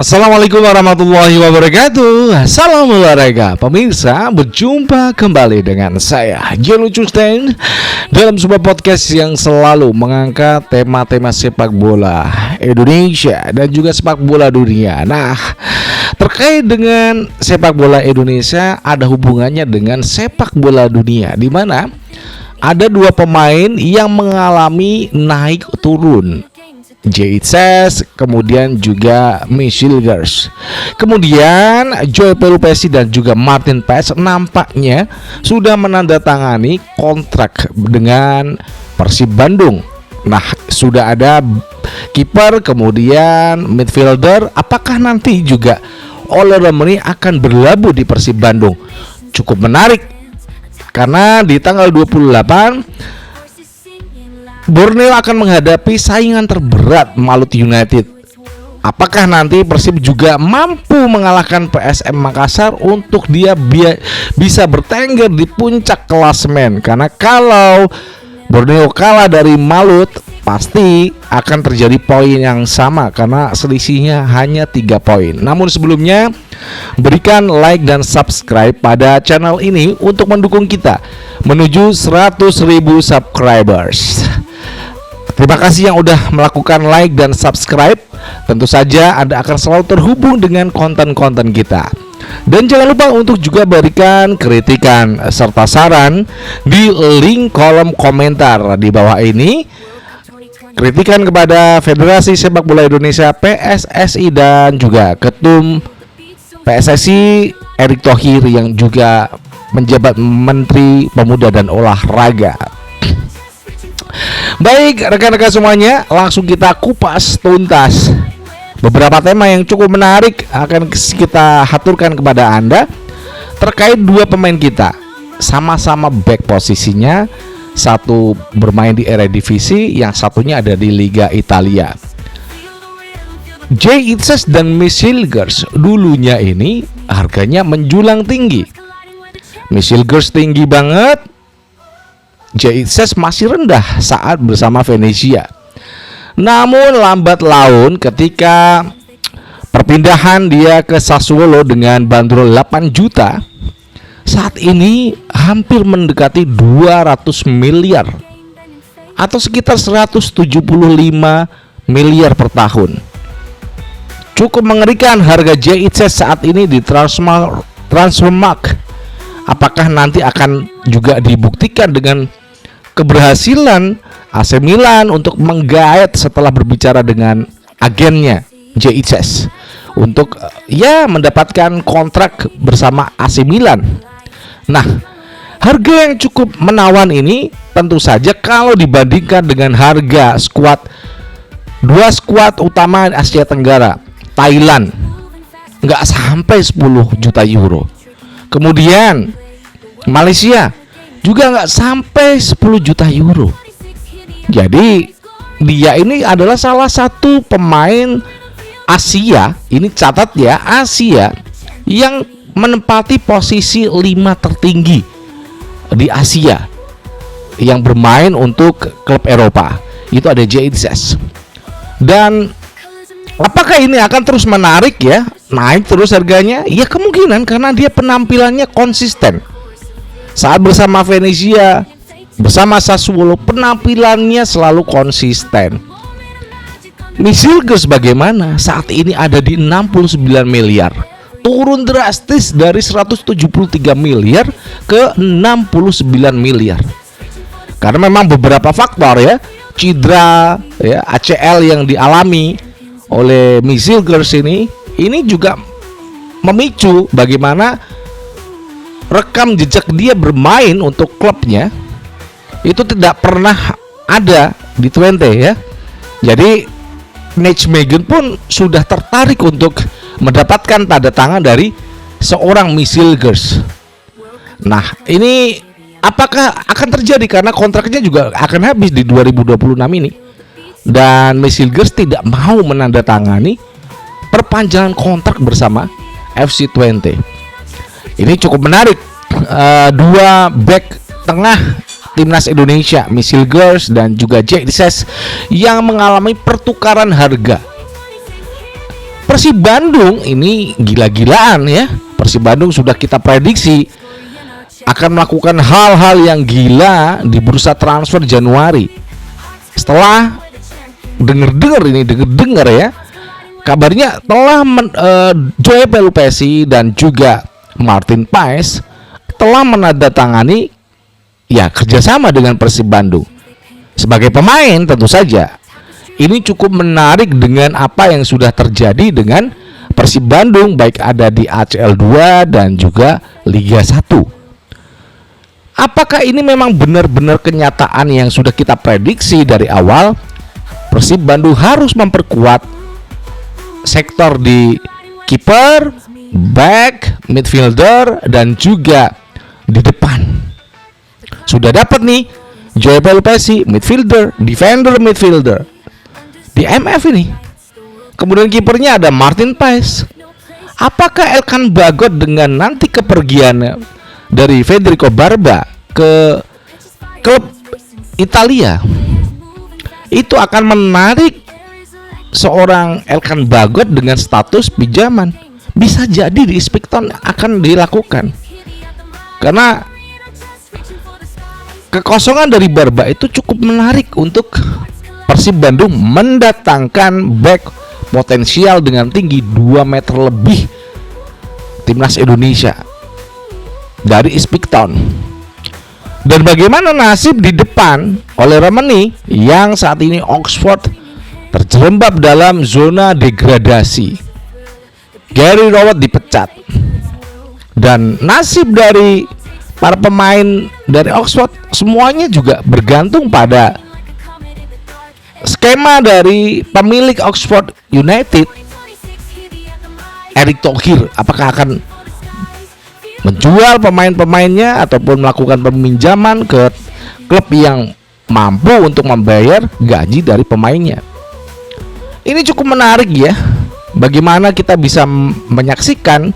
Assalamualaikum warahmatullahi wabarakatuh. Salam olahraga pemirsa, berjumpa kembali dengan saya Jelu Custen dalam sebuah podcast yang selalu mengangkat tema-tema sepak bola Indonesia dan juga sepak bola dunia. Nah, terkait dengan sepak bola Indonesia ada hubungannya dengan sepak bola dunia, di mana ada dua pemain yang mengalami naik turun, JXS, kemudian juga Michilgers. Kemudian Joey Pelupesi dan juga Martin Paes nampaknya sudah menandatangani kontrak dengan Persib Bandung. Nah, sudah ada kiper, kemudian midfielder. Apakah nanti juga Ole Romani akan berlabuh di Persib Bandung? Cukup menarik karena di tanggal 28 Borneo akan menghadapi saingan terberat Malut United. Apakah nanti Persib juga mampu mengalahkan PSM Makassar untuk dia bisa bertengger di puncak klasemen? Karena kalau Borneo kalah dari Malut, pasti akan terjadi poin yang sama karena selisihnya hanya 3 poin. Namun sebelumnya, berikan like dan subscribe pada channel ini untuk mendukung kita menuju 100.000 subscribers. Terima kasih yang udah melakukan like dan subscribe. Tentu saja Anda akan selalu terhubung dengan konten-konten kita. Dan jangan lupa untuk juga berikan kritikan serta saran di link kolom komentar di bawah ini. Kritikan kepada Federasi Sepak Bola Indonesia PSSI dan juga Ketum PSSI Erick Thohir yang juga menjabat Menteri Pemuda dan Olahraga. Baik rekan-rekan semuanya, langsung kita kupas tuntas beberapa tema yang cukup menarik akan kita haturkan kepada Anda terkait dua pemain kita. Sama-sama back posisinya, satu bermain di Eredivisie, yang satunya ada di Liga Italia. JXS dan Michilgers dulunya ini harganya menjulang tinggi. Michilgers tinggi banget, JXS masih rendah saat bersama Venezia. Namun lambat laun ketika perpindahan dia ke Sassuolo dengan bandrol 8 juta, saat ini hampir mendekati 200 miliar atau sekitar 175 miliar per tahun. Cukup mengerikan harga JXS saat ini di Transfermarkt. Apakah nanti akan juga dibuktikan dengan keberhasilan AC Milan untuk menggait setelah berbicara dengan agennya JXS untuk mendapatkan kontrak bersama AC Milan. Nah, harga yang cukup menawan ini tentu saja kalau dibandingkan dengan harga dua skuad utama Asia Tenggara, Thailand nggak sampai 10 juta euro. Kemudian Malaysia juga nggak sampai 10 juta euro. Jadi dia ini adalah salah satu pemain Asia, ini catat ya, Asia yang menempati posisi 5 tertinggi di Asia yang bermain untuk klub Eropa. Itu ada JXS. Dan apakah ini akan terus menarik ya, naik terus harganya? Ya kemungkinan, karena dia penampilannya konsisten. Saat bersama Venezia, bersama Sassuolo, penampilannya selalu konsisten. Michilgers bagaimana? Saat ini ada di 69 miliar, turun drastis dari 173 miliar ke 69 miliar. Karena memang beberapa faktor ya, cedera ya, ACL yang dialami oleh Michilgers ini juga memicu bagaimana rekam jejak dia bermain untuk klubnya itu tidak pernah ada di Twente ya. Jadi Nijmegen pun sudah tertarik untuk mendapatkan tanda tangan dari seorang Michilgers. Nah, ini apakah akan terjadi karena kontraknya juga akan habis di 2026 ini, dan Michilgers tidak mau menandatangani perpanjangan kontrak bersama FC Twente. Ini cukup menarik. Dua back tengah timnas Indonesia, Michilgers dan juga JXS, yang mengalami pertukaran harga. Persib Bandung ini gila-gilaan ya. Persib Bandung sudah kita prediksi akan melakukan hal-hal yang gila di bursa transfer Januari. Setelah dengar ya, kabarnya telah Joey Pelupesi dan juga Martin Paes telah menandatangani ya kerjasama dengan Persib Bandung sebagai pemain. Tentu saja ini cukup menarik dengan apa yang sudah terjadi dengan Persib Bandung, baik ada di ACL 2 dan juga Liga 1. Apakah ini memang benar-benar kenyataan yang sudah kita prediksi dari awal? Persib Bandung harus memperkuat sektor di kiper, back, midfielder, dan juga di depan. Sudah dapat nih Joey Pelupesi, midfielder, defender, midfielder di MF ini. Kemudian kipernya ada Martin Paes. Apakah Elkan Bagot dengan nanti kepergian dari Federico Barba ke klub Italia itu akan menarik seorang Elkan Bagot dengan status pinjaman? Bisa jadi di Speakton akan dilakukan, karena kekosongan dari Barba itu cukup menarik untuk Persib Bandung mendatangkan back potensial dengan tinggi 2 meter lebih timnas Indonesia dari Speakton. Dan bagaimana nasib di depan oleh Romani yang saat ini Oxford terjerembab dalam zona degradasi. Gary Rowett dipecat, dan nasib dari para pemain dari Oxford semuanya juga bergantung pada skema dari pemilik Oxford United, Erick Thohir. Apakah akan menjual pemain-pemainnya ataupun melakukan peminjaman ke klub yang mampu untuk membayar gaji dari pemainnya? Ini cukup menarik ya. Bagaimana kita bisa menyaksikan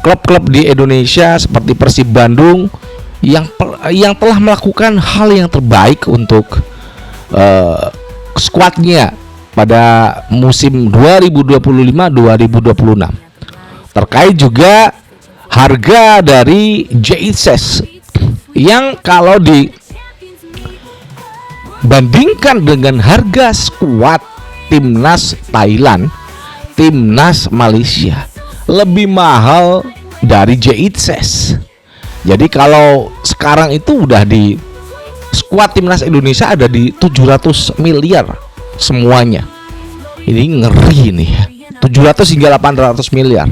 klub-klub di Indonesia seperti Persib Bandung yang telah melakukan hal yang terbaik untuk skuadnya pada musim 2025-2026. Terkait juga harga dari JXS yang kalau dibandingkan dengan harga skuad timnas Thailand, timnas Malaysia lebih mahal dari JXS. Jadi kalau sekarang itu udah di skuad timnas Indonesia ada di 700 miliar semuanya. Ini ngeri nih, 700 hingga 800 miliar.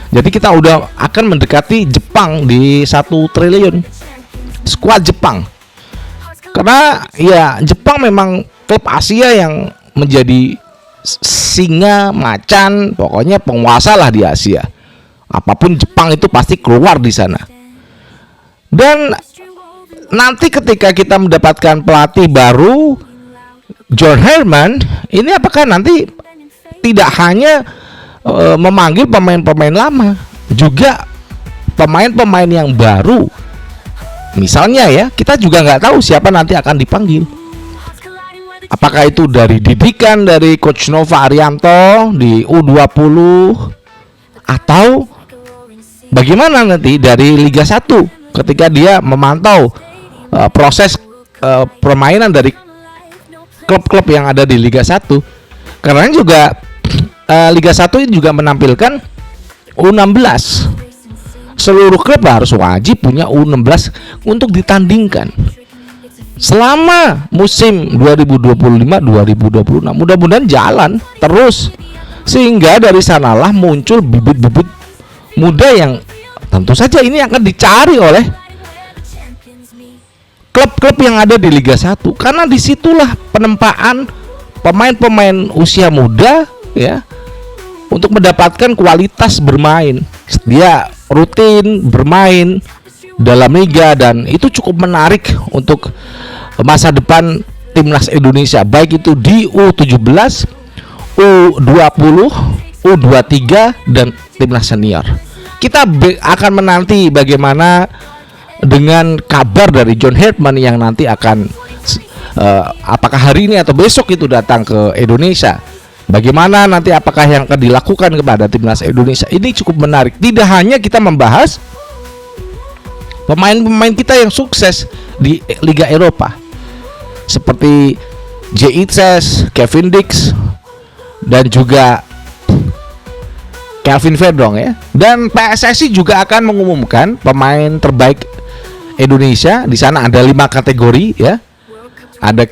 Jadi kita udah akan mendekati Jepang di 1 triliun skuad Jepang. Karena ya Jepang memang klub Asia yang menjadi singa macan, pokoknya penguasa lah di Asia. Apapun Jepang itu pasti keluar di sana. Dan nanti ketika kita mendapatkan pelatih baru John Herdman, ini apakah nanti tidak hanya memanggil pemain-pemain lama, juga pemain-pemain yang baru? Misalnya ya, kita juga nggak tahu siapa nanti akan dipanggil. Apakah itu dari didikan dari Coach Nova Arianto di U20, atau bagaimana nanti dari Liga 1 ketika dia memantau proses permainan dari klub-klub yang ada di Liga 1. Karena juga Liga 1 ini juga menampilkan U16. Seluruh klub harus wajib punya U16 untuk ditandingkan selama musim 2025-2026. Mudah-mudahan jalan terus, sehingga dari sanalah muncul bibit-bibit muda yang tentu saja ini akan dicari oleh klub-klub yang ada di Liga 1. Karena disitulah penempaan pemain-pemain usia muda ya, untuk mendapatkan kualitas bermain. Dia rutin bermain dalam liga, dan itu cukup menarik untuk masa depan timnas Indonesia, baik itu di U17, U20, U23 dan timnas senior. Kita akan menanti bagaimana dengan kabar dari John Herdman yang nanti akan apakah hari ini atau besok itu datang ke Indonesia Bagaimana nanti apakah yang akan dilakukan kepada timnas Indonesia ini cukup menarik. Tidak hanya kita membahas pemain-pemain kita yang sukses di Liga Eropa seperti J.I.T.S, Kevin Dix dan juga Kelvin Verdong ya. Dan PSSI juga akan mengumumkan pemain terbaik Indonesia. Di sana ada 5 kategori ya. Ada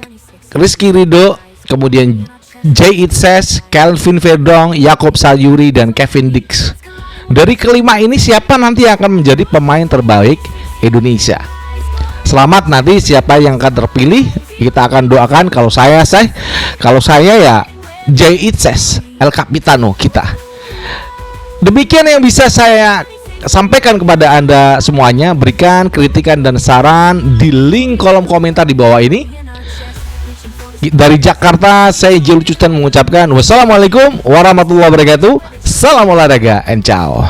Rizky Ridho, kemudian J.I.T.S, Kelvin Verdong, Yakob Sayuri dan Kevin Dix. Dari kelima ini siapa nanti yang akan menjadi pemain terbaik Indonesia? Selamat nanti siapa yang akan terpilih. Kita akan doakan. Kalau saya ya J.I.T.S, El Capitano kita. Demikian yang bisa saya sampaikan kepada Anda semuanya. Berikan kritikan dan saran di link kolom komentar di bawah ini. Dari Jakarta, saya Jelu Custan mengucapkan wassalamualaikum warahmatullahi wabarakatuh. Salam olahraga and ciao.